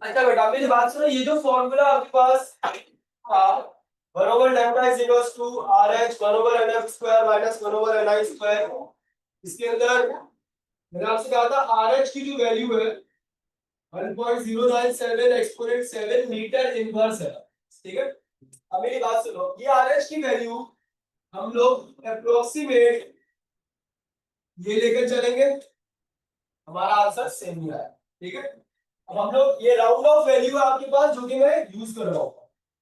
अच्छा बेटा मेरी बात सुनो, ये जो फॉर्मूला आपके पास बराबर lambda is equals to RH बराबर NF स्क्वायर माइनस बराबर NI स्क्वायर, इसके अंदर मैंने आपसे कहा था RH की जो वैल्यू है 1.097 एक्सपोनेंट 7 मीटर इनवर्स है, ठीक है। अब मेरी बात सुनो, ये RH की वैल्यू हम लोग अप्रोक्सीमेट ये लेकर चलेंगे, हमारा आंसर सेम ही आया, ठीक है। अब हम लोग ये राउंड ऑफ वैल्यू है आपके पास जो कि मैं यूज कर रहा हूँ।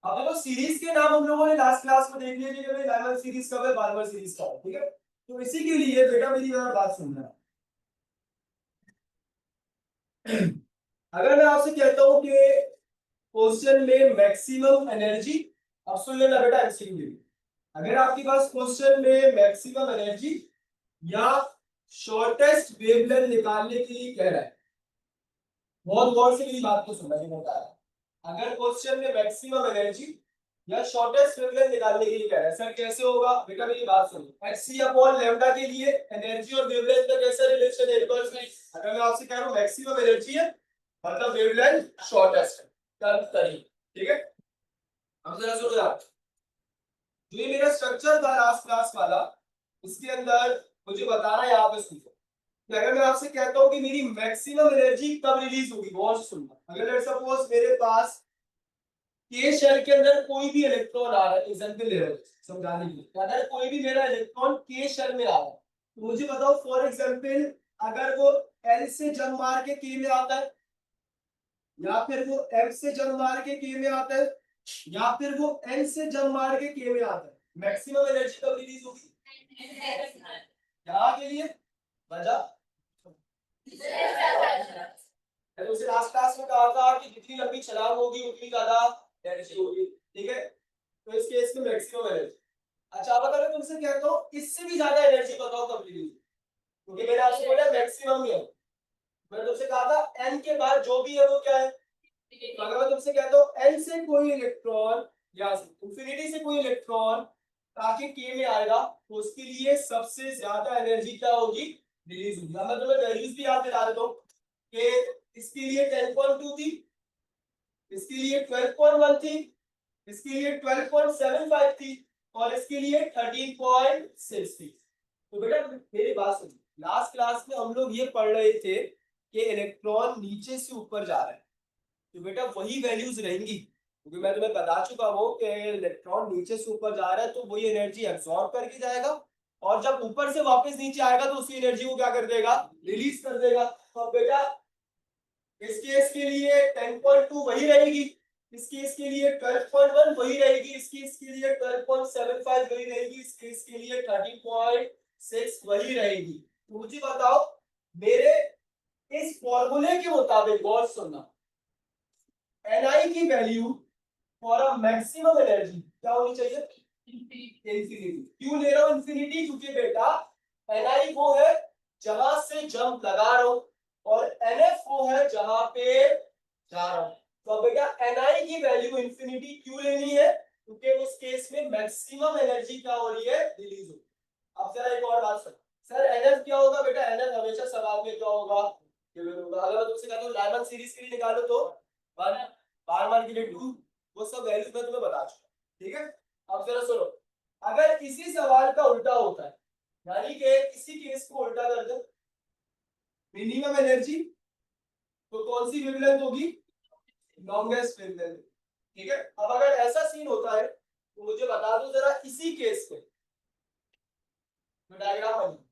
अब देखो सीरीज के नाम हम लोगों ने लास्ट क्लास में देख लिए थे कि भाई लाइमन सीरीज कब है, बार्बर सीरीज कब है, ठीक है। तो इसी के लिए बेटा मेरी बात सुनना, अगर मैं आपसे कहता हूं कि क्वेश्चन में मैक्सिमम एनर्जी, अब सुन लेना बेटा एमसीक्यू, अगर आपके पास क्वेश्चन में मैक्सिमम एनर्जी या शॉर्टेस्ट वेवलेंथ निकालने के लिए कह रहा है, बहुत गौर से मेरी बात को सुनना है, बता रहा है अगर क्वेश्चन में मैक्सिमम एनर्जी या शॉर्टेस्ट वेवलेंथ निकालने के लिए कह रहा है, सर कैसे होगा बेटा मेरी बात सुनो, hc अपॉन लैम्डा के लिए एनर्जी और वेवलेंथ का कैसा रिलेशन है, इक्वल्स में अगर मैं आपसे कह रहा हूं मैक्सिमम एनर्जी है मतलब वेवलेंथ शॉर्टेस्ट है, ठीक है। अब जरा सुनो आप, जो ये मेरा स्ट्रक्चर था लास्ट क्लास वाला, इसके अंदर मुझे बताना है यहाँ पे सुनो, अगर मैं आपसे कहता हूं कि मेरी मैक्सिमम एनर्जी कब रिलीज होगी, बहुत सुनना, अगर लेट्स सपोज मेरे पास के शेल के अंदर कोई भी इलेक्ट्रॉन आ रहा है, एग्जांपल ले रहा हूं समझाने के लिए, अगर कोई भी मेरा इलेक्ट्रॉन के शेल में आ रहा है तो मुझे बताओ फॉर एग्जांपल अगर वो L से जंप मार के K में आता है, या फिर वो M से जंप मार के K में आता है, या फिर वो N से जंप मार के K में आता है, मैक्सिमम एनर्जी कब रिलीज होगी, क्या के लिए वजह, मैंने उसे लास्ट क्लास में कहा था कि जितनी लंबी छलांग होगी उतनी ज्यादा एनर्जी होगी, ठीक है। तो इस केस में मैक्सिमम एनर्जी, अच्छा अब अगर मैं तुमसे कहता हूँ इससे भी ज्यादा एनर्जी बताओ कब रिलीज, क्योंकि मैंने आपसे बोला मैक्सिमम ही है, मैंने तुमसे कहा था एन के बाद जो भी है वो क्या है, तो अगर मैं तुमसे कहता हूँ एन से कोई इलेक्ट्रॉन या इंफिनिटी से कोई इलेक्ट्रॉन ताकि के में आएगा तो उसके लिए सबसे ज्यादा एनर्जी क्या होगी, रिलीज होगी। मैं तुम्हें वैल्यूज भी याद दिला देता हूँ कि इसके लिए 10.2 थी, इसके लिए 12.1 थी, इसके लिए 12.75 थी और इसके लिए 13.6 थी। तो बेटा मेरी बात सुनो, लास्ट क्लास में हम लोग ये पढ़ रहे थे कि इलेक्ट्रॉन नीचे से ऊपर जा रहा है, तो बेटा वही वैल्यूज रहेंगी, क्योंकि मैं तुम्हें बता चुका हूँ कि इलेक्ट्रॉन नीचे से ऊपर जा रहा है तो वही एनर्जी एब्सॉर्ब करके जाएगा और जब ऊपर से वापस नीचे आएगा तो उसी एनर्जी को क्या कर देगा, रिलीज कर देगा। तो बेटा इस केस के लिए 10.2 वही रहेगी, इस केस के लिए 12.1 वही रहेगी, इस केस के लिए 12.75 वही रहेगी, इस केस के लिए 13.6 वही रहेगी। तो मुझे बताओ मेरे इस फॉर्मूले के मुताबिक, गौर सुनना, Ni की value for a maximum energy क्या होनी चाहिए, इंफिनिटी। क्यों ले रहा हूं इंफिनिटी, क्योंकि बेटा Ni वो है जहां से जंप लगा रहा हूं और NF वो है जहां पे जा रहा हूं। तो अब बेटा Ni की वैल्यू इंफिनिटी क्यों लेनी है, क्योंकि उस केस में मैक्सिमम एनर्जी क्या हो रही है, रिलीज हो। अब जरा एक और बात सुनो, सर NF क्या होगा, बेटा NF हमेशा सवाल में क्या होगा, अगर मैं तुमसे कहता हूं लाइमन सीरीज के लिए निकालो तो 1 बार के लिए 2, वो सब वैल्यूज मैं तुम्हें बता चुका, ठीक है। अब जरा सुनो, अगर इसी सवाल का उल्टा होता है, यानी कि इसी केस को उल्टा कर दो, मिनिमम एनर्जी तो कौन सी वेवलेंथ होगी, लॉन्गेस्ट वेवलेंथ, ठीक है। अब अगर ऐसा सीन होता है तो मुझे बता दो जरा इसी केस में, तो डायग्राम बनी,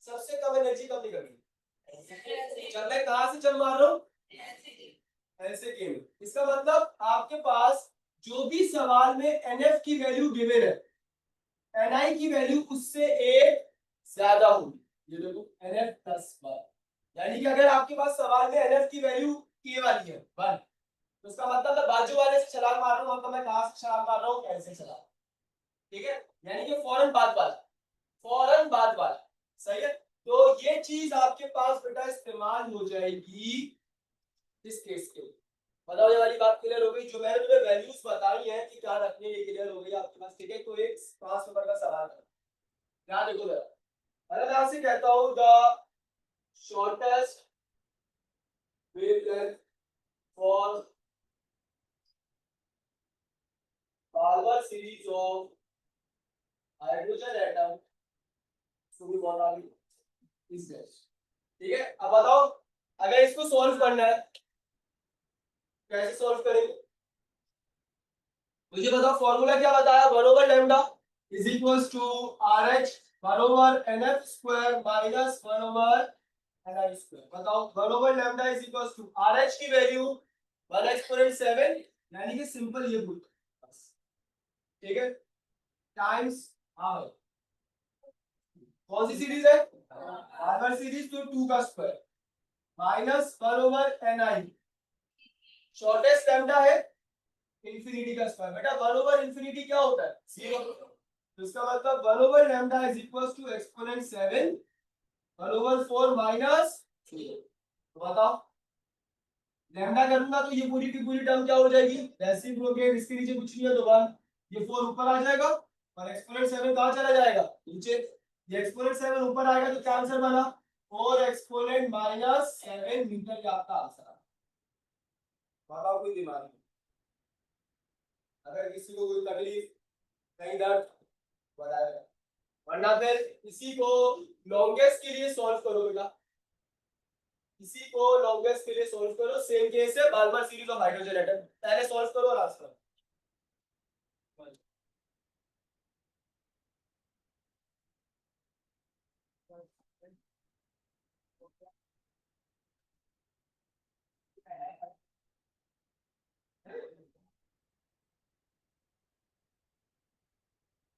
सबसे कम एनर्जी कब निकलेगी, जब मैं कहां से जब मार रहा हूँ, ऐसे के में, इसका मतलब आपके पास जो भी सवाल में एनएफ की वैल्यू गिवन है, एनआई की वैल्यू उससे एक ज्यादा होगी। ये देखो एनएफ 10 बार, यानी कि अगर आपके पास सवाल में एनएफ की वैल्यू के वाली है 1, तो उसका मतलब मैं बाजू वाले से छलांग मार रहा हूं, मतलब मैं कहां से छलांग मार रहा हूं, ऐसे छलांग। ठीक है, यानी कि फौरन बाद वाला, फौरन बाद वाला। सही है, तो ये चीज आपके पास बेटा इस्तेमाल हो जाएगी इस केस के लिए। बताओ ये वाली बात क्लियर हो गई? जो मैंने तुम्हें वैल्यूज बताई है कि क्या रखने, ये क्लियर हो गई आपके पास? ठीक है, तो एक 5 नंबर का सवाल है, ध्यान देखो जरा। अगर मैं आपसे कहता हूं the shortest wavelength for Balmer series of hydrogen atom to be what are is this. ठीक है, अब बताओ अगर इसको सॉल्व करना है, कैसे सॉल्व करेंगे? मुझे बताओ फॉर्मूला क्या बताया, 1 over lambda is equals to RH 1 over NF square minus 1 over NI square. बताओ 1 over lambda is equals to RH की वैल्यू 1 एक्सपोनेंट 7, यानी कि सिंपल ये बोल, ठीक है, टाइम्स R। कौन सी सीरीज है? R सीरीज, तो 2 का square minus 1 over NI, shortest lambda है इंफिनिटी का स्क्वायर। बेटा 1 ओवर इंफिनिटी क्या होता है? 0। तो इसका मतलब 1 over lambda is equals to exponent 7 1 over 4 minus 0। तो बताओ लैम्डा करूंगा तो ये पूरी की पूरी टर्म क्या हो जाएगी? वैसे ब्रोकेट, इसके नीचे कुछ नहीं है तो 1, ये 4 ऊपर आ जाएगा और एक्सपोनेंट 7 कहां चला जाएगा? नीचे। ये एक्सपोनेंट 7 ऊपर आएगा तो क्या आंसर बना? 4 एक्सपोनेंट माइनस 7 मीटर, ये आपका आंसर है। बताओ कोई दिमाग नहीं, अगर किसी को कोई तकलीफ, कहीं दर्द, बताएगा, वरना फिर इसी को लॉन्गेस्ट के लिए सॉल्व करो बेटा, इसी को लॉन्गेस्ट के लिए सॉल्व करो। सेम केस है बार-बार सीरीज ऑफ हाइड्रोजन एटम, पहले सॉल्व करो और आंसर।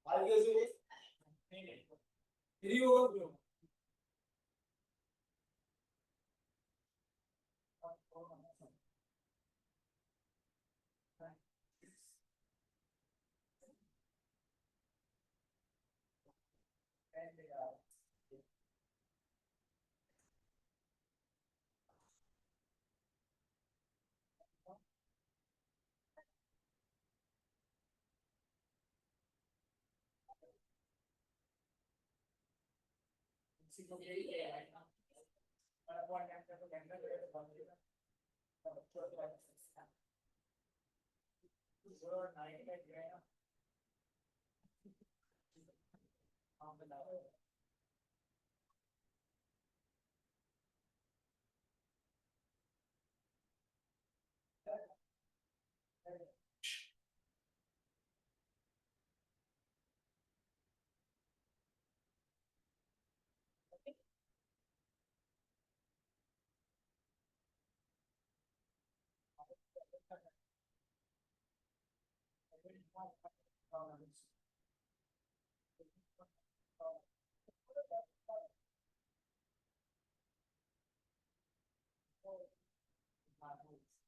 आगे से 3 होगा।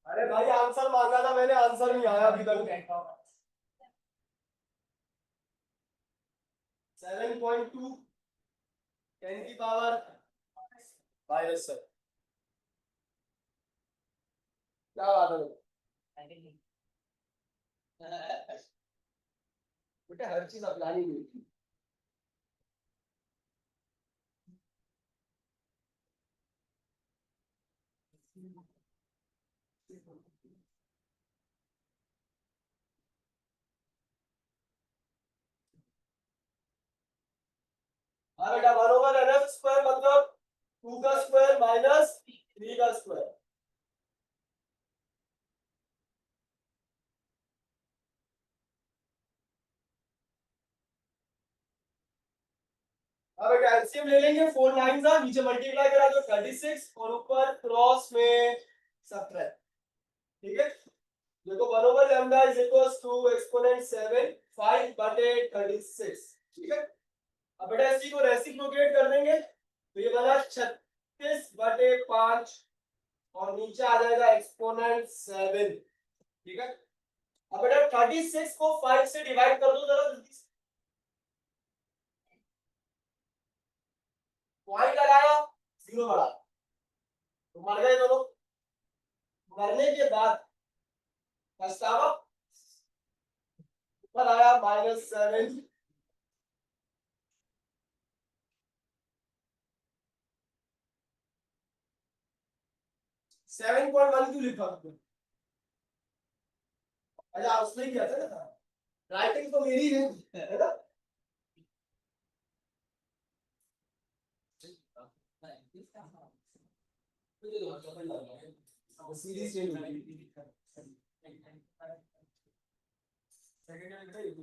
अरे भाई आंसर मांगा था मैंने, आंसर नहीं आया अभी तक। 7.2 10 की पावर माइनस 7, क्या बात है बेटा, हर चीज अपनानी नहीं। हाँ बेटा 1 ओवर NF स्क्वायर मतलब 2 का स्क्वायर माइनस 3 का स्क्वायर। हाँ बेटा एलसीएम ले लेंगे, 4 लाइंस आ नीचे मल्टीप्लाई करा दो 36 और ऊपर क्रॉस में सब्ट्रैक्ट, ठीक है। देखो 1 over lambda is equals to exponent 7 5 बटे 36, ठीक है। अब बेटा इसी को रेसिप्रोकेट कर देंगे तो ये बना 36 बटे 5 और नीचे आ जाएगा एक्सपोनेंट 7, ठीक है। अब बेटा 36 को 5 से डिवाइड कर दो जरा जल्दी से, पॉइंट लगाया 0 बढ़ा तो मर गए दोनों। मरने के बाद पछतावा ऊपर आया -7, 7.1 क्यों लिखा तुमने? अच्छा उसने किया था ना, राइटिंग तो मेरी है ना। सीरीज चेंज हो गई। सेकंड में लिखा है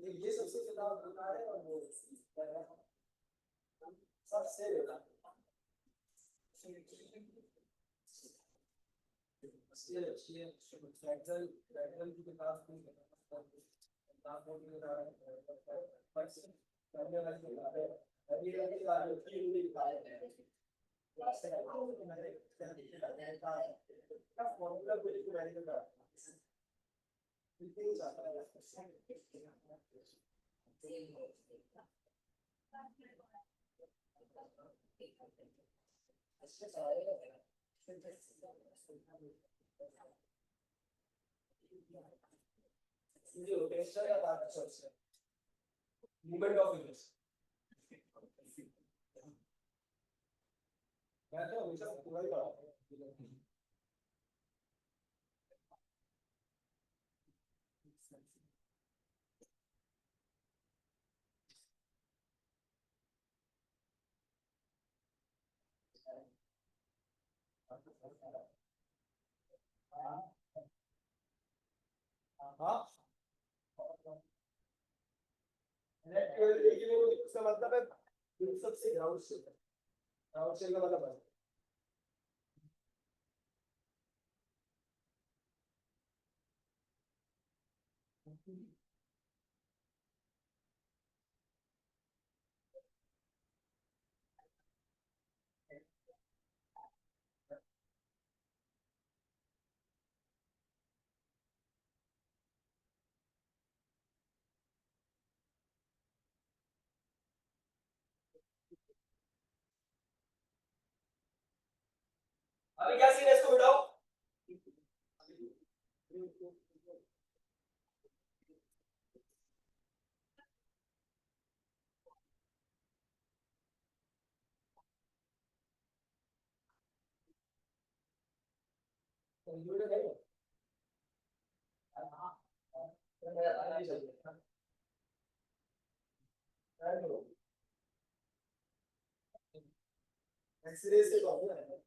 ये सबसे ज्यादा होता है और वो सबसे ज्यादा फ्रैक्चर की किताब की किताब को भी करने वाली किताब है। अभी अभी की हुई किताब है। फॉर्मूला कुछ मैंने मूवमेंट ऑफ यूनिट्स मैं तो हमेशा पूरा ही पढ़ा हाँ इसका मतलब है सबसे ग्राउंड शेल का मतलब है अभी क्या सीन है इसको बिठाओ एक्सरे से प्रॉब्लम है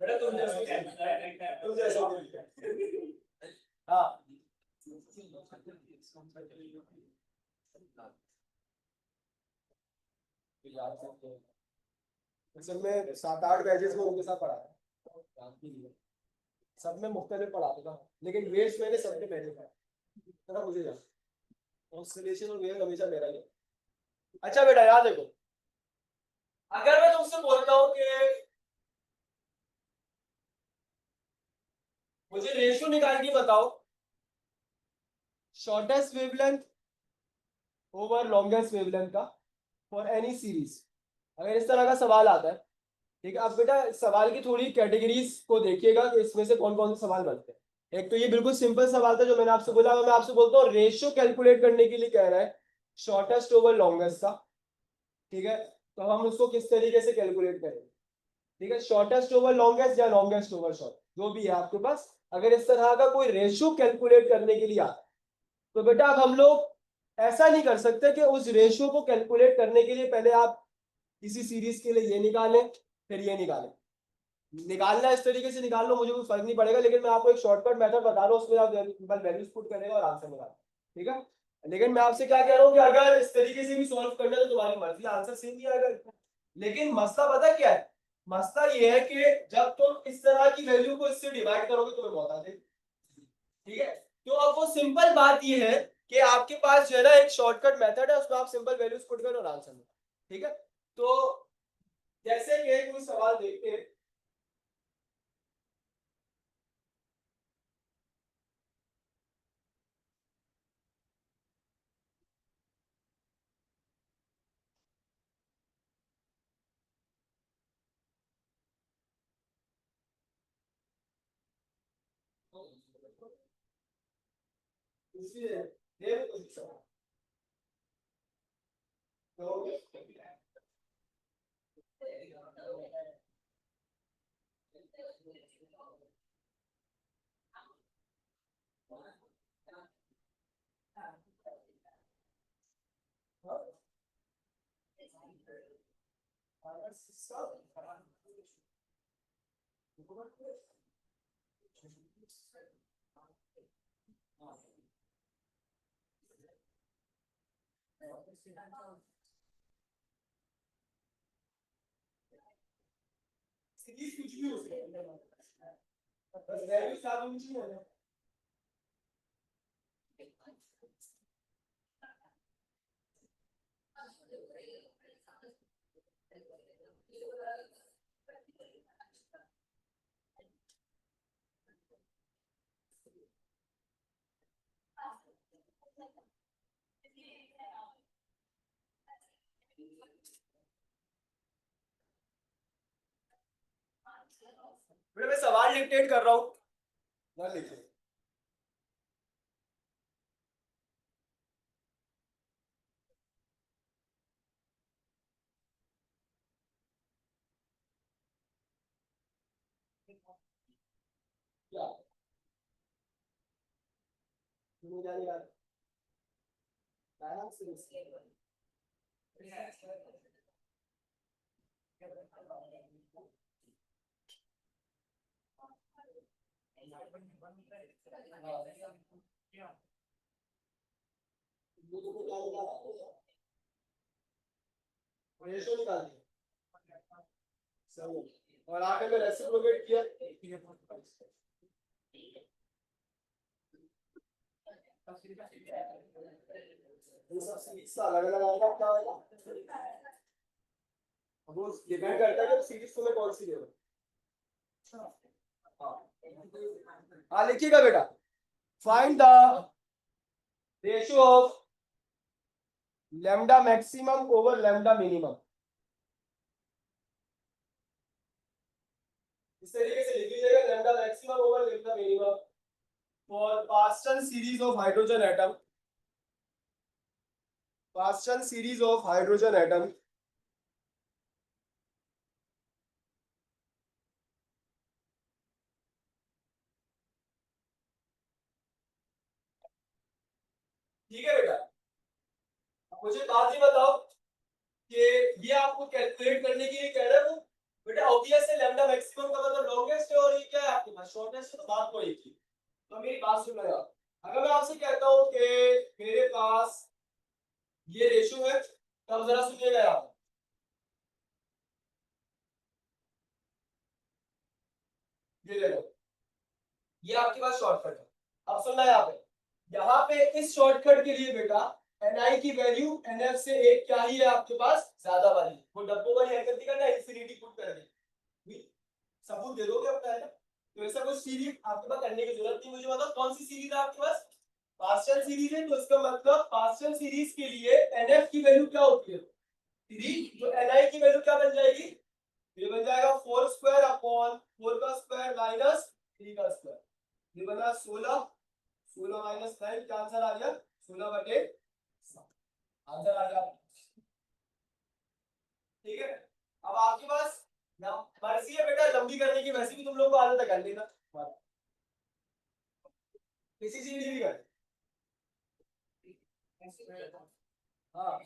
बेटा तुम जैसे हाँ सब में 7-8 बैचेस में उनके साथ पढ़ा है सब में मुख्तलिफ पढ़ाता था लेकिन वेट्स मैंने सबके पहले पढ़ा मुझे याद ऑस्सिलेशन और वेव हमेशा मेरा ही है। अच्छा बेटा याद देखो अगर मैं तुमसे बोलता हूँ कि मुझे रेशियो निकाल के बताओ shortest wavelength over longest wavelength का फॉर एनी सीरीज अगर इस तरह का सवाल आता है ठीक है अब बेटा सवाल की थोड़ी कैटेगरीज को देखिएगा कि इसमें से कौन कौन से सवाल बनते हैं एक तो ये बिल्कुल सिंपल सवाल था जो मैंने आपसे बोला मैं आपसे बोलता हूँ रेशियो कैलकुलेट करने के लिए कह रहा है शॉर्टेस्ट ओवर लॉन्गेस्ट का ठीक है तो हम उसको किस तरीके से कैलकुलेट करेंगे ठीक है शॉर्टेस्ट ओवर लॉन्गेस्ट या लॉन्गेस्ट ओवर शॉर्ट जो भी है आपके पास अगर इस तरह का कोई रेशियो कैलकुलेट करने के लिए आता है तो बेटा अब हम लोग ऐसा नहीं कर सकते कि उस रेशियो को कैलकुलेट करने के लिए पहले आप किसी सीरीज के लिए ये निकालें फिर ये निकालें निकालना इस तरीके से निकाल लो मुझे कोई फर्क नहीं पड़ेगा लेकिन मैं आपको एक शॉर्टकट मेथड बता रहा हूँ उसमें आप वैल्यूज पुट करेगा और आंसर निकाल ठीक है लेकिन मैं आपसे क्या कह रहा हूँ कि अगर इस तरीके से भी सॉल्व करना है तो तुम्हारी मर्जी आंसर सेम ही आएगा लेकिन मसला पता क्या है मसला ये है कि जब तुम इस तरह की वैल्यू को इससे डिवाइड करोगे तुम्हें बहुत आते ठीक है तो अब वो सिंपल बात ये है कि आपके पास जो है ना एक शॉर्टकट मेथड है उसमें आप सिंपल वैल्यूज पुट करो और आंसर निकालो ठीक है तो जैसे कि कोई सवाल देखते हैं इसलिए ये भी कुछ सवाल तो सीरीज कुछ भी हो सकती है, बस वैल्यू साथ में चाहिए ना। बेटा मैं सवाल डिक्टेट कर रहा हूँ ना, लिखिए। क्या तुम्हें क्या याद रेशो निकाल दिया सही, और आखिर में रेसिप्रोकेट किया। ये सब सीरीज का अलग अलग आएगा, क्या आएगा वो डिपेंड करता है कि सीरीज तुम्हें कौन सी देगा। हाँ लिखिएगा बेटा, find the ratio of lambda maximum over lambda minimum. इस तरीके से लिख लीजिएगा, lambda maximum over lambda minimum for pastel series of hydrogen atom, pastel series of hydrogen atom ठीक है बेटा। मुझे बात ही बताओ कि ये आपको कैलकुलेट करने के लिए कह रहा है वो, बेटा ऑब्वियस है लैम्डा मैक्सिमम का मतलब लॉन्गेस्ट है और ये क्या है आपके पास शॉर्टेस्ट है, तो बात को एक ही। तो मेरी बात सुन लो, अगर मैं आपसे कहता हूं कि मेरे पास ये रेशियो है, तब जरा सुनिएगा आप, ये ले लो, ये आपके पास शॉर्टकट है। अब सुनना है यहाँ पे इस शॉर्टकट के लिए बेटा ni की वैल्यू nf से एक क्या ही है आपके पास ज्यादा वाली, वो डब्बों वाली हरकत नहीं करना, इंफिनिटी पुट कर दे, सबूत दे दोगे अपना है ना। तो ऐसा कुछ सीरीज आपके पास करने की जरूरत नहीं, मुझे बताओ कौन सी सीरीज है आपके पास, पास्टल सीरीज है, तो इसका मतलब पास्टल सीरीज के लिए nf की वैल्यू क्या होती है 3, तो ni की वैल्यू क्या बन जाएगी, ये बन जाएगा 4 स्क्वायर अपॉन 4 का स्क्वायर माइनस 3 का स्क्वायर, ये बना 16, 16 माइनस 9, क्या आंसर आ गया 16 बटे, आंसर आ गया। ठीक है, अब आपके पास मर्जी है बेटा लंबी करने की, वैसे भी तुम लोग को आदत है कर लेना, किसी चीज भी कर। हाँ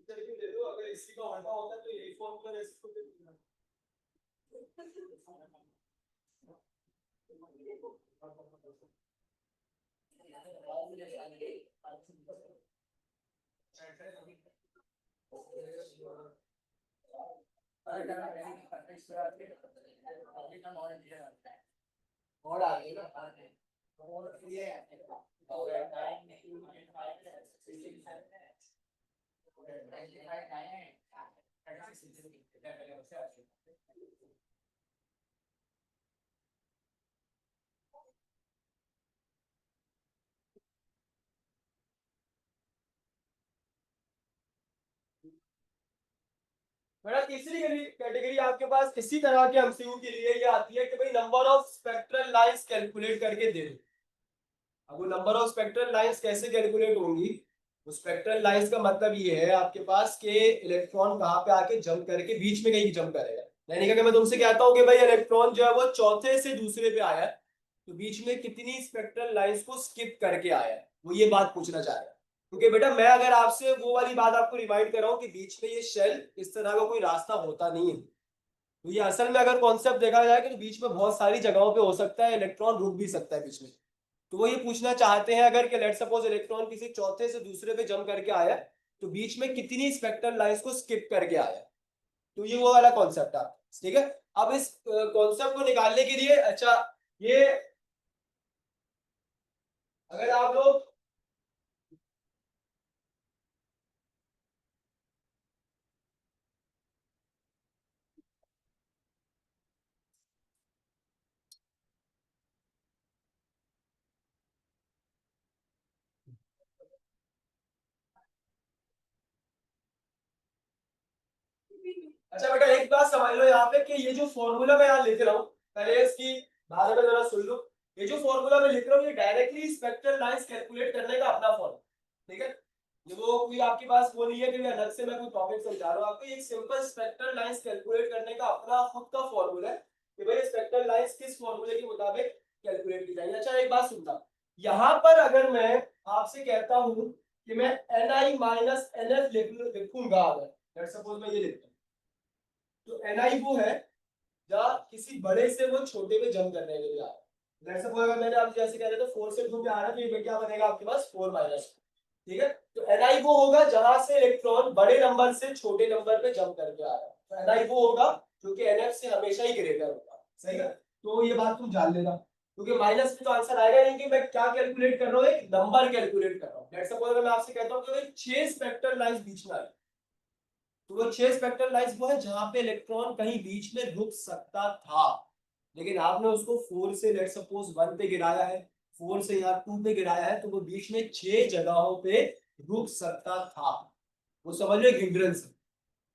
इंटरव्यू दे दो, अगर इसी का उल्टा होता तो यही फॉर्मूला इसको दे दूंगा। और आगे ना और ये बेटा तीसरी कैटेगरी आपके पास इसी तरह के एमसीयू के लिए ये आती है कि भाई number of spectral lines calculate करके दे दो। अब वो नंबर ऑफ स्पेक्ट्रल लाइंस कैसे कैलकुलेट होंगी, वो स्पेक्ट्रल लाइंस का मतलब ये है आपके पास के इलेक्ट्रॉन कहाँ पे आके जंप करके बीच में कहीं जंप करेगा। यानी कि मैं तुमसे कहता हूँ कि भाई इलेक्ट्रॉन जो है वो चौथे से दूसरे पे आया है, तो बीच में कितनी स्पेक्ट्रल लाइंस को स्किप करके आया है, वो ये बात पूछना चाह रहा है। क्योंकि बेटा मैं अगर आपसे वो वाली बात आपको रिमाइंड कर रहा हूँ कि बीच में ये शेल इस तरह का कोई रास्ता होता नहीं है, तो ये असल में अगर कॉन्सेप्ट देखा जाए कि तो बीच में बहुत सारी जगहों पे हो सकता है, इलेक्ट्रॉन रुक भी सकता है बीच में। तो वो ये पूछना चाहते हैं अगर कि लेट सपोज इलेक्ट्रॉन किसी चौथे से दूसरे पे जंप करके आया, तो बीच में कितनी स्पेक्ट्रल लाइंस को स्किप करके आया। तो ये वो वाला कॉन्सेप्ट है, ठीक है। अब इस कॉन्सेप्ट को निकालने के लिए अच्छा ये अगर आप लोग अच्छा बेटा एक बात समझ लो यहाँ पे कि ये जो फॉर्मूला मैं यहाँ लिख रहा हूँ, पहले इसकी बारे में जरा सुन लो। ये जो फॉर्मूला मैं लिख रहा हूँ ये डायरेक्टली स्पेक्ट्रल लाइंस कैलकुलेट करने का अपना फॉर्मूला, ठीक है। ये वो कोई आपके पास वो नहीं है कि मैं अलग से मैं कोई टॉपिक समझा रहा हूँ आपको, एक सिंपल स्पेक्ट्रल लाइंस कैलकुलेट करने का अपना खुद का फॉर्मूला है कि भाई स्पेक्ट्रल लाइंस किस फॉर्मूले के मुताबिक कैलकुलेट की जाएगी। अच्छा एक बात सुनना, यहाँ पर अगर मैं आपसे कहता हूँ कि मैं Ni माइनस NF लिखूंगा, अगर लेट्स सपोज मैं ये लिखता हूँ, तो Ni वो है जहाँ किसी बड़े से वो छोटे में जंप करने के लिए आ रहा है। लेट्स सपोज अगर मैंने आप जैसे कह रहे तो 4 से 2 पे आ रहा है, तो ये क्या बनेगा आपके पास 4 माइनस, ठीक है। तो Ni वो होगा जहां से इलेक्ट्रॉन बड़े नंबर से छोटे नंबर पे जंप करके आ रहा है, तो Ni वो होगा जो कि NF से हमेशा ही ग्रेटर होगा, सही है। तो ये बात तुम जान लेना, क्योंकि माइनस में तो आंसर आएगा नहीं कि मैं क्या कैलकुलेट कर रहा हूँ, एक नंबर कैलकुलेट कर रहा हूँ। लेट्स सपोज अगर मैं आपसे कहता हूँ कि 6 स्पेक्ट्रल लाइंस बीच में आ, तो वो 6 स्पेक्ट्रल लाइंस वो है जहां पे इलेक्ट्रॉन कहीं बीच में रुक सकता था, लेकिन आपने उसको 4 से लेट सपोज 1 पे गिराया है, 4 से यहाँ 2 पे गिराया है, तो वो बीच में 6 जगहों पे रुक सकता था। वो समझ लो हिंड्रेंस है,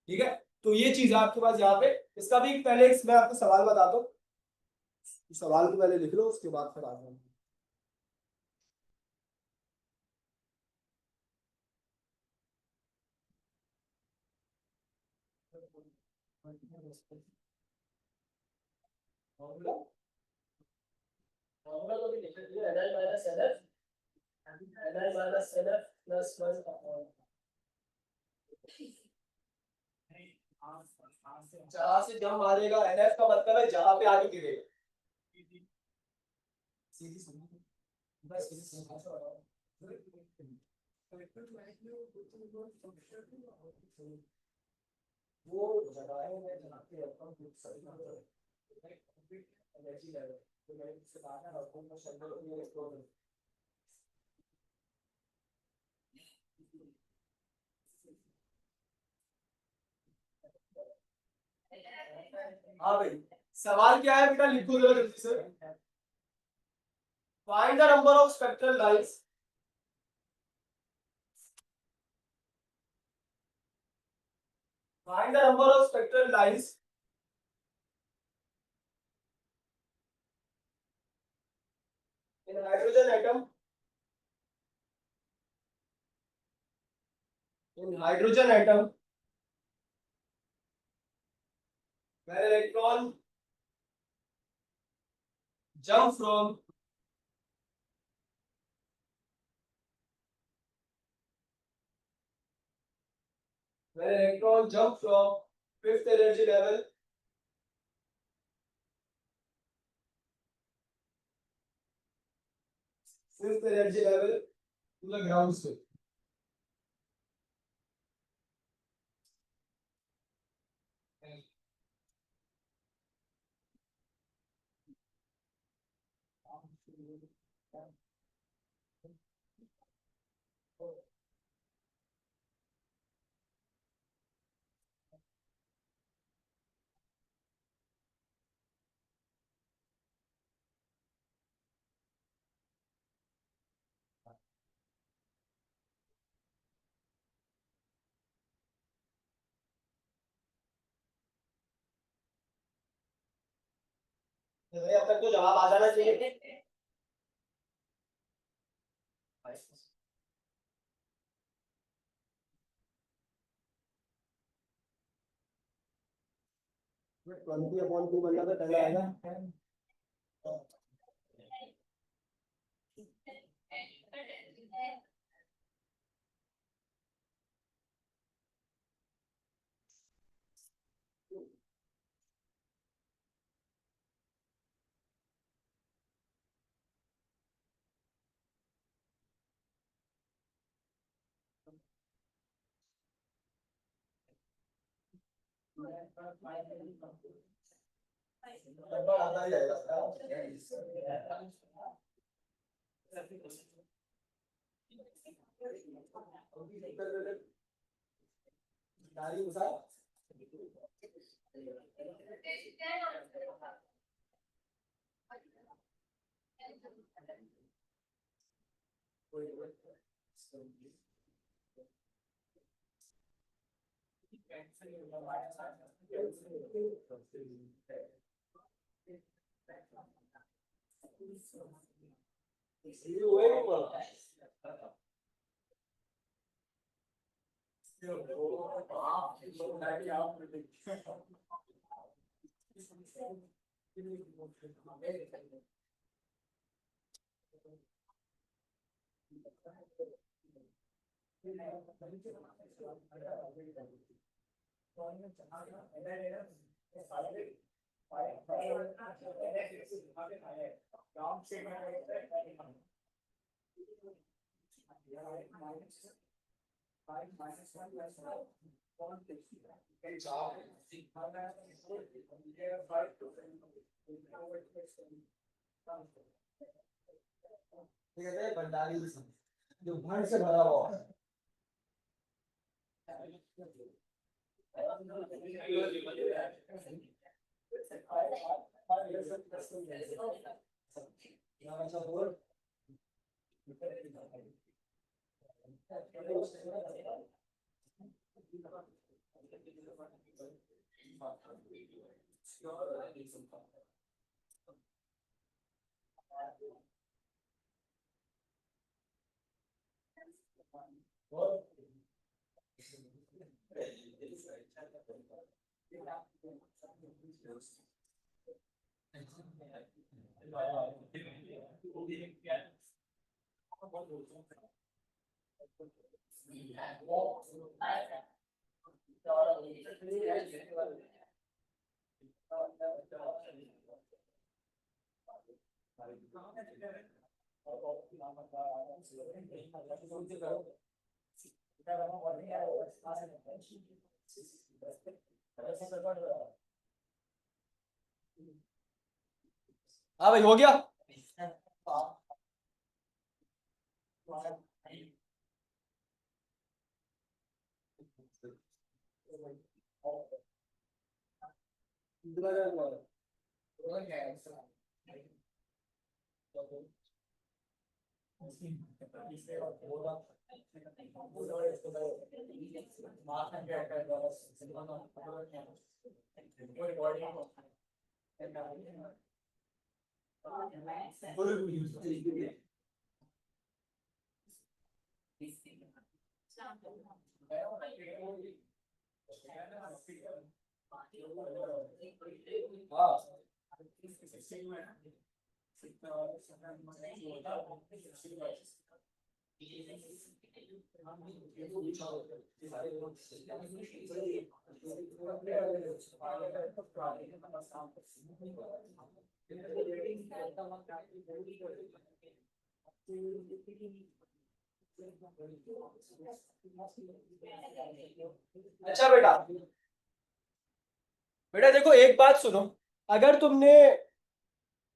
ठीक है। तो ये चीज है आपके पास यहाँ पे। इसका भी पहले मैं आपको सवाल बताता हूँ, सवाल को पहले लिख लो उसके बाद फिर आगे। फॉर्मूला फॉर्मूला तो भी लिख दिया, Ni minus NF, Ni minus NF plus 1 upon, जहां से जंप मारेगा NF का मतलब है जहां पे आगे गिरेगा, सीधी सीधी बस सीधी वो जगह है मैं जहाँ पे रहता हूँ कुछ सही एनर्जी लेवल, तो मैं इससे बाहर आता हूँ मैं शब्दों को ये हाँ भाई, सवाल क्या है बेटा, लिखो जरा जल्दी से। Find the number of spectral lines find the number of spectral lines in hydrogen atom where electron jump from fifth energy level to the ground state. भाई अब तक तो जवाब आ जाना चाहिए। 20/2 बनना तो पहले आएगा। नंबर आता ही जाएगा। भंडारी जो भंड से भरा हुआ है। हाँ भाई हो गया। अच्छा बेटा, बेटा देखो एक बात सुनो, अगर तुमने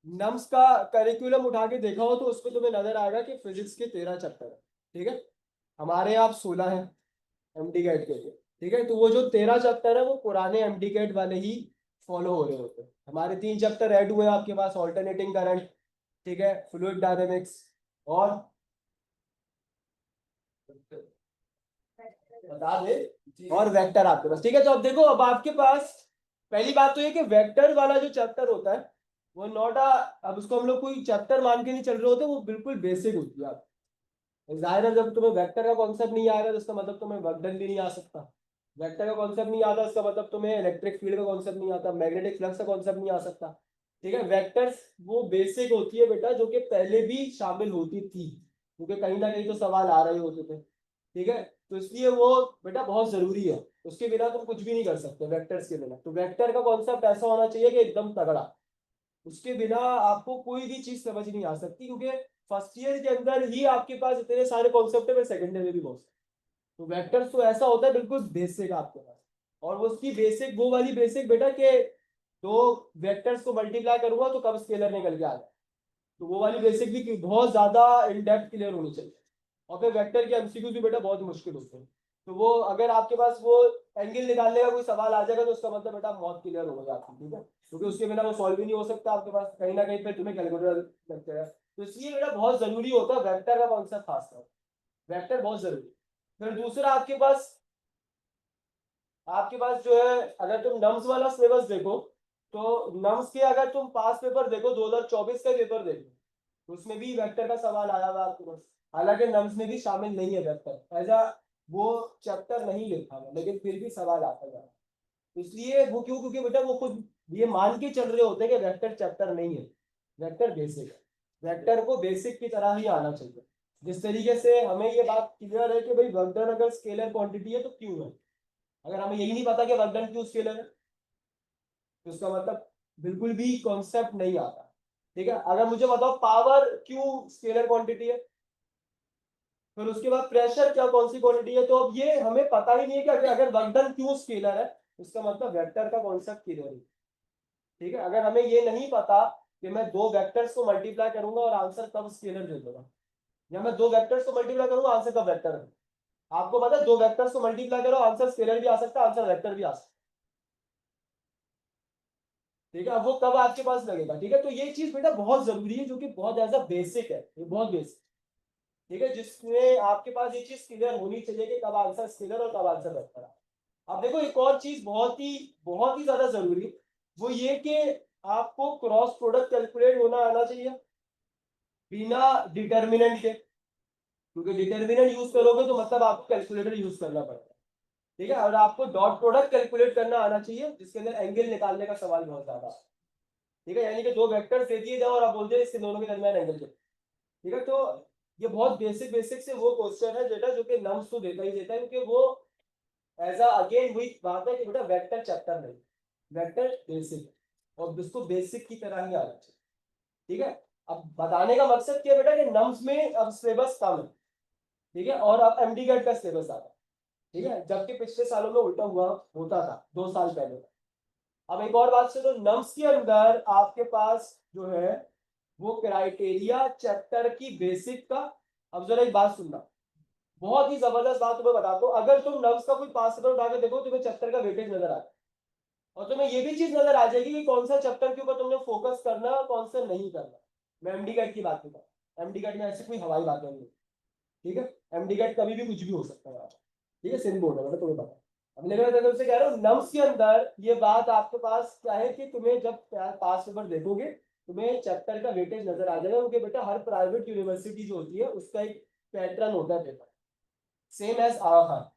नम्स का करिकुलम उठा के देखा हो तो उसमें तुम्हें नजर आएगा कि फिजिक्स के 13 चैप्टर है, ठीक है। हमारे यहाँ 16 है एमडी कैट के लिए, ठीक है। तो वो जो 13 चैप्टर है वो पुराने एमडी कैट वाले ही फॉलो हो रहे होते हैं। हमारे 3 चैप्टर ऐड हुए आपके पास, ऑल्टरनेटिंग करंट, ठीक है, फ्लूइड डायनेमिक्स और बता दे और वेक्टर आपके पास, ठीक है। तो अब देखो, अब आपके पास पहली बात तो ये कि वेक्टर वाला जो चैप्टर होता है वो नॉट अ, अब उसको हम लोग कोई चैप्टर मान के नहीं चल रहे होते, वो बिल्कुल बेसिक होती है। आप जाहिर है जब तुम्हें वेक्टर का कॉन्सेप्ट नहीं आएगा तो इसका मतलब तुम्हें वर्क डन भी नहीं आ सकता। वेक्टर का कॉन्सेप्ट नहीं आता इसका मतलब तुम्हें इलेक्ट्रिक फील्ड का कॉन्सेप्ट नहीं आता, मैग्नेटिक फ्लक्स का कॉन्सेप्ट नहीं आ सकता, ठीक है। वेक्टर्स वो बेसिक होती है बेटा, जो कि पहले भी शामिल होती थी, क्योंकि कहीं ना कहीं तो सवाल आ रहे होते थे, ठीक है। तो इसलिए वो बेटा बहुत जरूरी है, उसके बिना तुम कुछ भी नहीं कर सकते वेक्टर्स के बिना। तो वेक्टर का कॉन्सेप्ट ऐसा होना चाहिए कि एकदम तगड़ा, उसके बिना आपको कोई भी चीज समझ नहीं आ सकती, क्योंकि फर्स्ट ईयर के अंदर ही आपके पास इतने सारे कॉन्सेप्ट है, सेकंड ईयर में भी बहुत। तो वेक्टर्स तो ऐसा होता है बिल्कुल बेसिक आपके पास, और वो उसकी बेसिक वो वाली बेसिक बेटा के दो वेक्टर्स को मल्टीप्लाई करूंगा तो कब स्केलर निकल के आ जाए, तो वो वाली बेसिक भी बहुत ज्यादा इन डेप्थ क्लियर होनी चाहिए। और फिर वेक्टर के एमसीक्यू भी बेटा बहुत मुश्किल होते हैं, तो वो अगर आपके पास वो एंगल निकालने का कोई सवाल आ जाएगा तो उसका मतलब बेटा बहुत क्लियर हो गया आपकी, ठीक है, क्योंकि उसके बिना वो सॉल्व ही नहीं हो सकता आपके पास, कहीं ना कहीं पे तुम्हें कैलकुलेटर लगता है। तो इसलिए बेटा बहुत जरूरी होता है वेक्टर का कॉन्सेप्ट, खासकर वेक्टर बहुत जरूरी। फिर दूसरा आपके पास जो है, अगर तुम नम्स वाला सिलेबस देखो तो नम्स के अगर तुम पास पेपर देखो 2024 का पेपर देखो तो उसमें भी वेक्टर का सवाल आया हुआ आपके पास। हालांकि नम्स में भी शामिल नहीं है वेक्टर, ऐसा वो चैप्टर नहीं लिखा है, लेकिन फिर भी सवाल आता है। इसलिए वो क्यों, क्योंकि बेटा वो खुद ये मान के चल रहे होते हैं कि वेक्टर चैप्टर नहीं है, वेक्टर बेसिक है। वेक्टर को बेसिक की तरह ही आना चाहिए। जिस तरीके से हमें ये बात क्लियर है कि भाई वेक्टर अगर स्केलर क्वांटिटी है तो क्यों है, अगर हमें यही नहीं पता कि वर्क डन क्यों स्केलर है तो उसका मतलब बिल्कुल भी कॉन्सेप्ट नहीं आता, ठीक है। अगर मुझे बताओ पावर क्यों स्केलर क्वांटिटी है, फिर उसके बाद प्रेशर क्या कौन सी क्वांटिटी है, तो अब ये हमें पता ही नहीं है कि अगर वर्क डन क्यों स्केलर है, इसका मतलब वेक्टर का कॉन्सेप्ट क्लियर है, ठीक है। अगर हमें ये नहीं पता कि मैं दो वेक्टर्स को मल्टीप्लाई करूंगा और आंसर कब स्केलर दे दूंगा, या मैं दो वेक्टर्स को मल्टीप्लाई करूंगा आंसर कब वेक्टर है, आपको पता है दो वेक्टर्स को मल्टीप्लाई करो आंसर स्केलर भी आ सकता है, आंसर वेक्टर भी आ सकता है, ठीक है। अब वो कब आपके पास लगेगा, ठीक है। तो ये चीज बेटा बहुत जरूरी है, जो कि बहुत ऐसा बेसिक है, ये बहुत बेसिक, ठीक है, जिसमें आपके पास ये चीज क्लियर होनी चाहिए कि कब आंसर स्केलर और कब आंसर वेक्टर है। अब देखो एक और चीज बहुत ही ज्यादा जरूरी, वो ये कि आपको क्रॉस प्रोडक्ट कैलकुलेट होना आना चाहिए बिना डिटर्मिनेंट के, क्योंकि डिटर्मिनेंट यूज करोगे तो मतलब आपको कैलकुलेटर यूज करना पड़ेगा, ठीक है। और आपको डॉट प्रोडक्ट कैलकुलेट करना आना चाहिए, जिसके अंदर एंगल निकालने का सवाल बहुत ज्यादा है, ठीक है। यानी कि दो वेक्टर्स दे दिए जाओ और आप बोलते हैं इसके दोनों के दरमियान एंगल के, ठीक है। तो ये बहुत बेसिक बेसिक से वो क्वेश्चन है बेटा, जो कि नम्स तो देता ही देता है, क्योंकि वो एज अगेन वही बात है कि बेटा वेक्टर चैप्टर नहीं, वेक्टर बेसिक, और इसको बेसिक की तरह ही आना चाहिए, ठीक है। अब बताने का मकसद क्या है बेटा कि नम्स में अब सिलेबस कम है, ठीक है, और अब एमडी का सिलेबस आ रहा है, ठीक है, जबकि पिछले सालों में उल्टा हुआ होता था 2 साल पहले। अब एक और बात से, तो नम्स के अंदर आपके पास जो है वो क्राइटेरिया चैप्टर की बेसिक का, अब जरा एक बात सुनना, बहुत ही जबरदस्त बात तुम्हें बताता हूँ, अगर तुम नर्व्स का कोई पास पेपर उठा के देखो तुम्हें चैप्टर का वेटेज नजर आता है, और तुम्हें ये भी चीज नजर आ जाएगी कि कौन सा चैप्टर के ऊपर तुमने फोकस करना और कौन सा नहीं करना। मैं एमडी कैट की बात करता हूँ, एमडी कैट में ऐसी कोई हवाई बात नहीं है, ठीक है। एमडी कैट कभी भी कुछ भी हो सकता है, ठीक है, सिंध बोर्ड है, मतलब तुम्हें पता है। अब लेकिन मैं तुमसे कह रहा हूँ नम्स के अंदर ये बात आपके पास क्या है कि तुम्हें जब पास पेपर देखोगे तुम्हें चैप्टर का वेटेज नजर आ जाएगा, क्योंकि बेटा हर प्राइवेट यूनिवर्सिटी जो होती है उसका एक पैटर्न होता है paper, same as our Khan.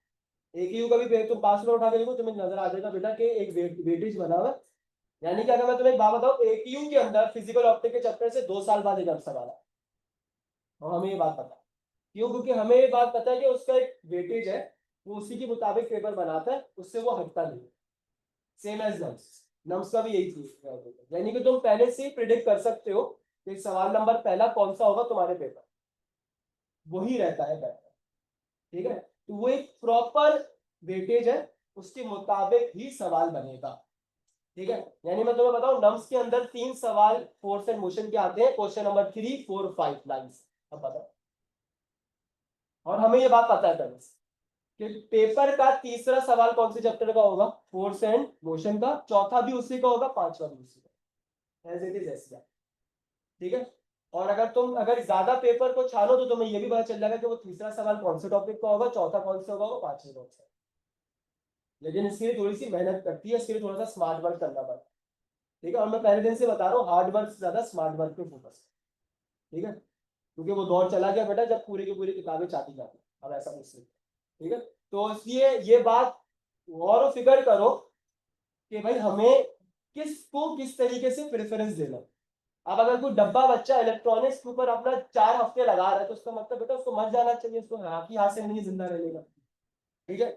एक ही का भी तुम पास पेपर उठा के देखो तुम्हें नजर आ जाएगा बेटा कि एक वेटेज बना हुआ है। यानी कि अगर मैं तुम्हें एक बात बताऊं, एकीयू के अंदर फिजिकल ऑप्टिक के चैप्टर से 2 साल बाद एक सवाल है, और हमें ये बात पता है। क्यों? क्योंकि हमें ये बात पता है कि उसका एक वेटेज है, वो उसी के मुताबिक पेपर बनाता है, उससे वो हटता नहीं। सेम एज नम्स, नम्स का भी यही चीज, यानी कि तुम पहले से ही प्रिडिक्ट कर सकते हो कि सवाल नंबर पहला कौन सा होगा तुम्हारे पेपर, वही रहता है पैटर्न, ठीक है। तो वो एक प्रॉपर वेटेज है, उसके मुताबिक ही सवाल बनेगा, ठीक है। यानी मैं तुम्हें बताऊं नम्स के अंदर 3 सवाल फोर्स एंड मोशन के आते हैं, क्वेश्चन नंबर 3, 4, 5 लाइन्स। अब बताओ, और हमें ये बात पता है पहले से कि पेपर का तीसरा सवाल कौन से चैप्टर का होगा, फोर्स एंड मोशन का, चौथा भी उसी का होगा, पांचवा भी उसी का, एज इट इज ऐसे, ठीक है। और अगर ज्यादा पेपर को छानो तो तुम्हें ये भी पता चल जाएगा कि वो तीसरा सवाल कौन से टॉपिक का होगा, चौथा कौन सा होगा, पांचवा कौन सा। लेकिन इसके लिए थोड़ी सी मेहनत करती है, इसके लिए थोड़ा सा स्मार्ट वर्क करना पड़ता है, ठीक है। और मैं पहले दिन से बता रहा हूँ हार्ड वर्क से ज्यादा स्मार्ट वर्क पे फोकस, ठीक है। क्योंकि वो दौर चला गया बेटा जब पूरी की पूरी किताबें चाटी जाती, अब ऐसा कुछ नहीं, ठीक है। तो इसलिए ये बात गौर फिक्र करो कि भाई हमें किसको किस तरीके से प्रेफरेंस देना। अब अगर कोई डब्बा बच्चा इलेक्ट्रॉनिक्स के ऊपर अपना 4 हफ्ते लगा रहा है तो उसका मतलब बेटा उसको मर जाना चाहिए, उसको हाथ से नहीं जिंदा रहेगा, ठीक है।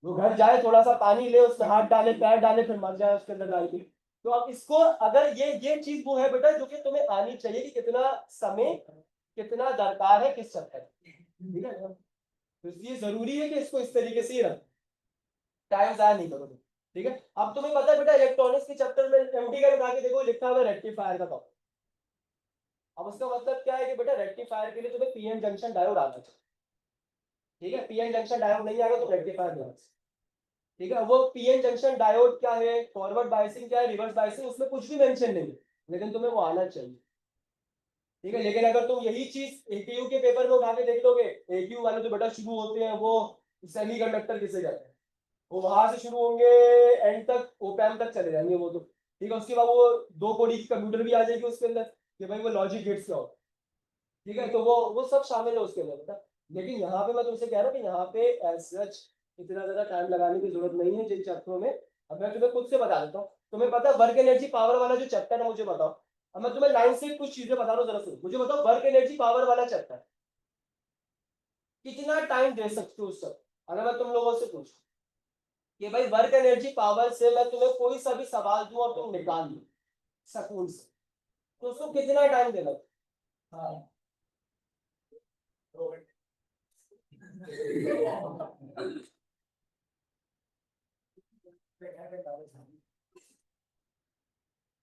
वो घर जाए थोड़ा सा पानी ले उसमें हाथ डाले पैर डाले फिर मर जाए उसके अंदर डाल के। तो अब इसको अगर ये चीज वो है बेटा जो कि तुम्हें आनी चाहिए कि कितना समय कितना दरकार है किस चक्कर, ठीक है। तो इसलिए जरूरी है कि इसको इस तरीके से ही रखो, टाइम जाया नहीं करो, ठीक है। अब तुम्हें पता है बेटा इलेक्ट्रॉनिक्स के चैप्टर में एमडी का उठा के देखो लिखा हुआ है रेक्टिफायर का टॉपिक। अब उसका मतलब क्या है कि बेटा रेक्टिफायर के लिए तुम्हें पीएन जंक्शन डायोड आना चाहिए, ठीक है। पीएन जंक्शन डायोड नहीं आएगा तो रेक्टिफायर नहीं, ठीक है। वो पीएन जंक्शन डायोड क्या है, फॉरवर्ड बायसिंग क्या है, रिवर्स बायसिंग, उसमें कुछ भी मेंशन नहीं है, लेकिन तुम्हें वो आना चाहिए, ठीक है। लेकिन अगर तुम यही चीज एकेयू के पेपर में उठा के देख लोगे, एकेयू वाले जो बेटा शुरू होते हैं वो सेमीकंडक्टर किसे कहते हैं, वो वहां से शुरू होंगे एंड तक ओपैम तक चले जाएंगे वो तो, ठीक है। उसके बाद वो 2 कोडी की कंप्यूटर भी आ जाएगी उसके अंदर कि भाई वो लॉजिक गेट्स क्या हो, ठीक है। तो वो सब शामिल है उसके अंदर बेटा। लेकिन यहाँ पे मैं तुमसे कह रहा हूँ कि यहाँ पे एज सच इतना ज्यादा टाइम लगाने की जरूरत नहीं है जिन चैप्टरों में। अब मैं तुम्हें खुद से बता देता हूँ, तुम्हें पता है वर्क एनर्जी पावर वाला जो चैप्टर है मुझे बताओ। अब मैं तुम्हें लाइन से कुछ चीजें बता रहा हूँ, जरा सुनो, मुझे बताओ वर्क एनर्जी पावर वाला चैप्टर कितना टाइम दे सकते हो उस सब। अगर मैं तुम लोगों से पूछूं कि भाई वर्क एनर्जी पावर से मैं तुम्हें कोई सा भी सवाल दूं और तुम निकाल लो सकून से, तो उसको कितना टाइम देना। हाँ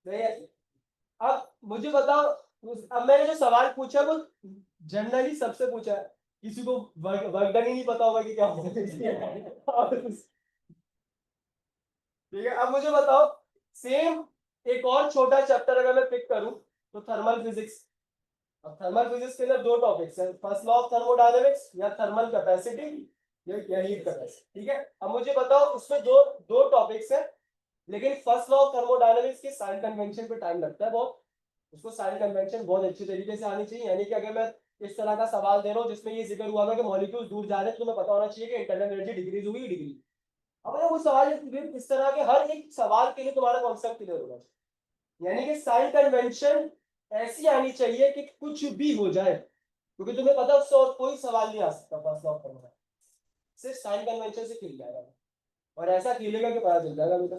नहीं, अब मुझे बताओ अब मैंने जो सवाल पूछा वो जनरली सबसे पूछा है, किसी को वर्क डन ही नहीं पता होगा कि क्या होगा ठीक है। अब मुझे बताओ सेम एक और छोटा चैप्टर अगर मैं पिक करूं तो थर्मल फिजिक्स। अब थर्मल फिजिक्स के अंदर 2 टॉपिक्स हैं, फर्स्ट लॉ ऑफ थर्मोडायनेमिक्स या थर्मल कैपेसिटी या हीट कैपेसिटी, ठीक है। अब मुझे बताओ उसमें दो दो टॉपिक्स हैं, लेकिन फर्स्ट लॉ ऑफ थर्मोडायनेमिक्स के साइन कन्वेंशन पे टाइम लगता है बहुत, उसको साइन कन्वेंशन बहुत अच्छी तरीके से आनी चाहिए। यानी कि अगर मैं इस तरह का सवाल दे रहा हूँ जिसमें ये जिक्र हुआ था कि मॉलिक्यूल्स दूर जा रहे हैं तो तुम्हें पता होना चाहिए कि इंटरनल एनर्जी डिक्रीज हुई डिग्री। अब अगर वो सवाल इस तरह के हर एक सवाल के लिए तुम्हारा कॉन्सेप्ट क्लियर होगा, यानी कि साइन कन्वेंशन ऐसी आनी चाहिए कि कुछ भी हो जाए, क्योंकि तुम्हें पता है उससे और कोई सवाल नहीं आ सकता फर्स्ट लॉ ऑफ थर्मोडायनेमिक्स, सिर्फ साइन कन्वेंशन से खिल जाएगा, और ऐसा खेलेगा कि पता चल जाएगा बेटा।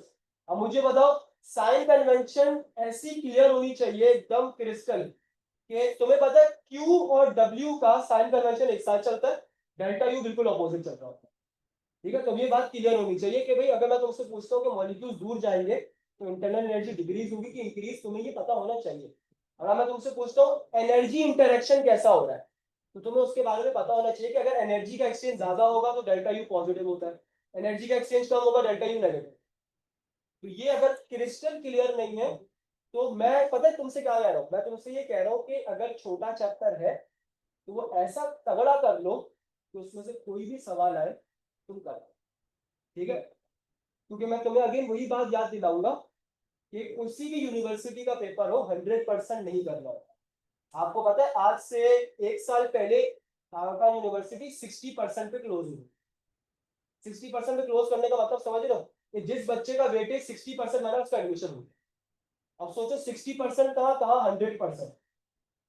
अब मुझे बताओ साइन कन्वेंशन ऐसी क्लियर होनी चाहिए एकदम क्रिस्टल कि तुम्हें पता है Q और W का साइन कन्वेंशन एक साथ चलता है, डेल्टा U बिल्कुल अपोजिट चल रहा होता है, ठीक है। तो ये बात क्लियर होनी चाहिए कि भाई अगर मैं तुमसे पूछता हूँ कि मॉलिक्यूल्स दूर जाएंगे तो इंटरनल एनर्जी डिक्रीज होगी कि इंक्रीज, तुम्हें ये पता होना चाहिए। अगर मैं तुमसे पूछता हूँ एनर्जी इंटरेक्शन कैसा हो रहा है तो तुम्हें उसके बारे में पता होना चाहिए कि अगर एनर्जी का एक्सचेंज ज्यादा होगा तो डेल्टा यू पॉजिटिव होता है, एनर्जी का एक्सचेंज कम होगा डेल्टा यू नेगेटिव। तो ये अगर क्रिस्टल क्लियर नहीं है तो मैं पता है तुमसे क्या कह रहा हूँ, मैं तुमसे ये कह रहा हूँ कि अगर छोटा चैप्टर है तो वो ऐसा तगड़ा कर लो कि उसमें से कोई भी सवाल आए तुम कर, ठीक है। क्योंकि मैं तुम्हें अगेन वही बात याद दिलाऊंगा कि किसी भी यूनिवर्सिटी का पेपर हो 100% नहीं करना हो। आपको पता है आज से 1 साल पहले ढाका यूनिवर्सिटी 60% पे क्लोज हुई। 60% पे क्लोज करने का मतलब समझ रहे हो कि जिस बच्चे का वेटेज 60% माना उसका एडमिशन हुआ। अब सोचो 60% कहाँ कहाँ 100%,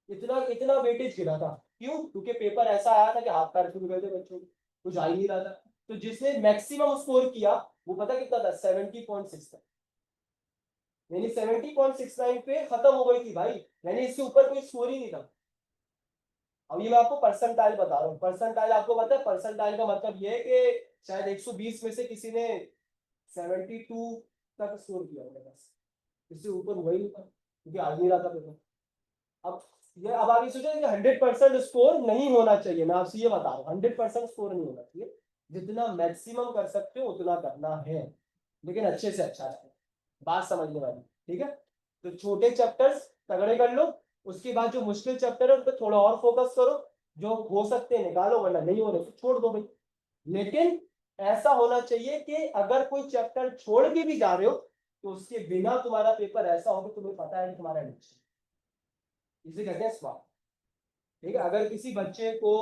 इतना इतना वेटेज गिरा था। क्यों? क्योंकि पेपर ऐसा आया था कि हाथ पैर छूट गए थे बच्चों को, कुछ आ ही नहीं रहा था। तो जिसने मैक्सिमम स्कोर किया वो पता कितना था, 70.6 था। यानी 70.69 पे खत्म हो गई थी भाई, यानी इसके ऊपर कोई स्कोर ही नहीं था। अब ये मैं आपको परसेंटाइल बता रहा हूँ। परसेंटाइल आपको पता है, परसेंटाइल का मतलब ये है कि शायद 120 में से किसी ने 72 तक स्कोर किया होगा, बस इससे ऊपर हुआ ही नहीं था क्योंकि आ नहीं रहा था पेपर। अब ये अब आगे सोचो कि 100% स्कोर नहीं होना चाहिए, मैं आपसे ये बता रहा हूँ 100% स्कोर नहीं होना चाहिए। जितना मैक्सिमम कर सकते हो उतना करना है, लेकिन अच्छे से अच्छा है, बात समझने वाली, ठीक है। तो छोटे चैप्टर्स तगड़े कर लो, उसके बाद जो मुश्किल चैप्टर है उन पर थोड़ा और फोकस करो, जो हो सकते हैं निकालो वरना नहीं हो रहे तो छोड़ दो भाई। लेकिन ऐसा होना चाहिए कि अगर कोई चैप्टर छोड़ के भी जा रहे हो तो उसके बिना तुम्हारा पेपर ऐसा हो कि तुम्हें पता है कि तुम्हारा एडमिशन, इसे कहते हैं स्मार्ट, ठीक है। अगर किसी बच्चे को